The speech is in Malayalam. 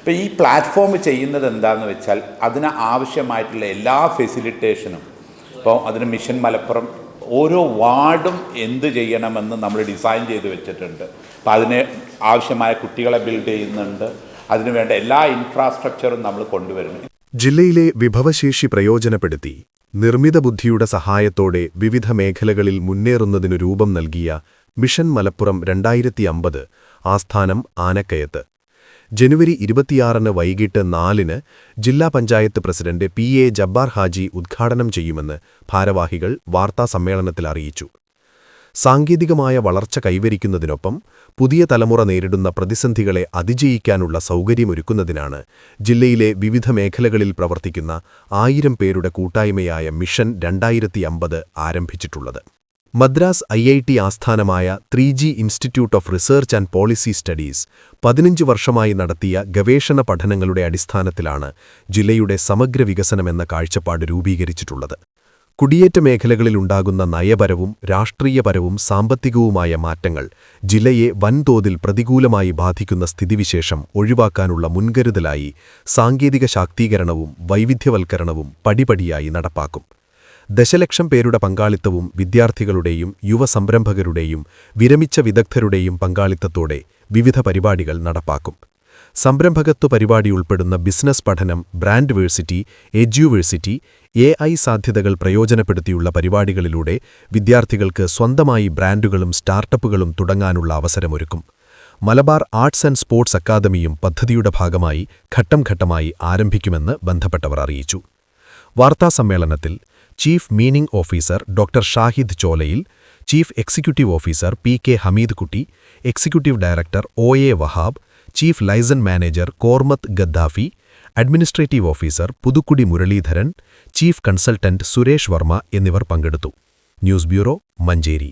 ഇപ്പോൾ ഈ പ്ലാറ്റ്ഫോം ചെയ്യുന്നത് എന്താണെന്ന് വെച്ചാൽ അതിന് ആവശ്യമായിട്ടുള്ള എല്ലാ ഫെസിലിറ്റേഷനും, ഇപ്പോൾ അതിന് മിഷൻ മലപ്പുറം ഓരോ വാർഡും എന്ത് ചെയ്യണമെന്ന് നമ്മൾ ഡിസൈൻ ചെയ്ത് വെച്ചിട്ടുണ്ട്. അപ്പോൾ അതിന് ആവശ്യമായ കുട്ടികളെ ബിൽഡ് ചെയ്യുന്നുണ്ട്, അതിനുവേണ്ട എല്ലാ ഇൻഫ്രാസ്ട്രക്ചറും നമ്മൾ കൊണ്ടുവരുന്നു. ജില്ലയിലെ വിഭവശേഷി പ്രയോജനപ്പെടുത്തി നിർമ്മിത ബുദ്ധിയുടെ സഹായത്തോടെ വിവിധ മേഖലകളിൽ മുന്നേറുന്നതിനു രൂപം നൽകിയ മിഷൻ മലപ്പുറം 2050 ആസ്ഥാനം ആനക്കയത്ത് ജനുവരി 26 വൈകിട്ട് 4 ജില്ലാ പഞ്ചായത്ത് പ്രസിഡന്റ് PA ജബ്ബാർ ഹാജി ഉദ്ഘാടനം ചെയ്യുമെന്ന് ഭാരവാഹികൾ വാർത്താസമ്മേളനത്തിൽ അറിയിച്ചു. സാങ്കേതികമായ വളർച്ച കൈവരിക്കുന്നതിനൊപ്പം പുതിയ തലമുറ നേരിടുന്ന പ്രതിസന്ധികളെ അതിജയിക്കാനുള്ള സൗകര്യമൊരുക്കുന്നതിനാണ് ജില്ലയിലെ വിവിധ മേഖലകളിൽ പ്രവർത്തിക്കുന്ന 1000 പേരുടെ കൂട്ടായ്മയായ മിഷൻ 2050 ആരംഭിച്ചിട്ടുള്ളത്. മദ്രാസ് IIT ആസ്ഥാനമായ 3G institute of research and policy studies 15 വർഷമായി നടത്തിയ ഗവേഷണ പഠനങ്ങളുടെ അടിസ്ഥാനത്തിലാണ് ജില്ലയുടെ സമഗ്ര വികസനമെന്ന കാഴ്ചപ്പാട് രൂപീകരിച്ചിട്ടുള്ളത്. കുടിയേറ്റ മേഖലകളിലുണ്ടാകുന്ന നയപരവും രാഷ്ട്രീയപരവും സാമ്പത്തികവുമായ മാറ്റങ്ങൾ ജില്ലയെ വൻതോതിൽ പ്രതികൂലമായി ബാധിക്കുന്ന സ്ഥിതിവിശേഷം ഒഴിവാക്കാനുള്ള മുൻകരുതലായി സാങ്കേതിക ശാക്തീകരണവും വൈവിധ്യവൽക്കരണവും പടിപടിയായി നടപ്പാക്കും. ദശലക്ഷം പേരുടെ പങ്കാളിത്തവും വിദ്യാർത്ഥികളുടെയും യുവസംരംഭകരുടെയും വിരമിച്ച വിദഗ്ധരുടെയും പങ്കാളിത്തത്തോടെ വിവിധ പരിപാടികൾ നടപ്പാക്കും. സംരംഭകത്വ പരിപാടി ഉൾപ്പെടുന്ന ബിസിനസ് പഠനം, ബ്രാൻഡ് വേഴ്സിറ്റി, എഡ്യൂവേഴ്സിറ്റി, AI സാധ്യതകൾ പ്രയോജനപ്പെടുത്തിയുള്ള പരിപാടികളിലൂടെ വിദ്യാർത്ഥികൾക്ക് സ്വന്തമായി ബ്രാൻഡുകളും സ്റ്റാർട്ടപ്പുകളും തുടങ്ങാനുള്ള അവസരമൊരുക്കും. മലബാർ ആർട്സ് ആൻഡ് സ്പോർട്സ് അക്കാദമിയും പദ്ധതിയുടെ ഭാഗമായി ഘട്ടം ഘട്ടമായി ആരംഭിക്കുമെന്ന് ബന്ധപ്പെട്ടവർ അറിയിച്ചു. വാർത്താസമ്മേളനത്തിൽ chief meaning officer doctor Shahid Cholayil, chief executive officer PK Hameed Kutty, executive director OA Wahab, chief liaison manager Kormath Gaddafi, administrative officer Puthukudi Muraleedharan, chief consultant Suresh Varma എന്നിവർ പങ്കെടുത്തു. News bureau, Manjeri.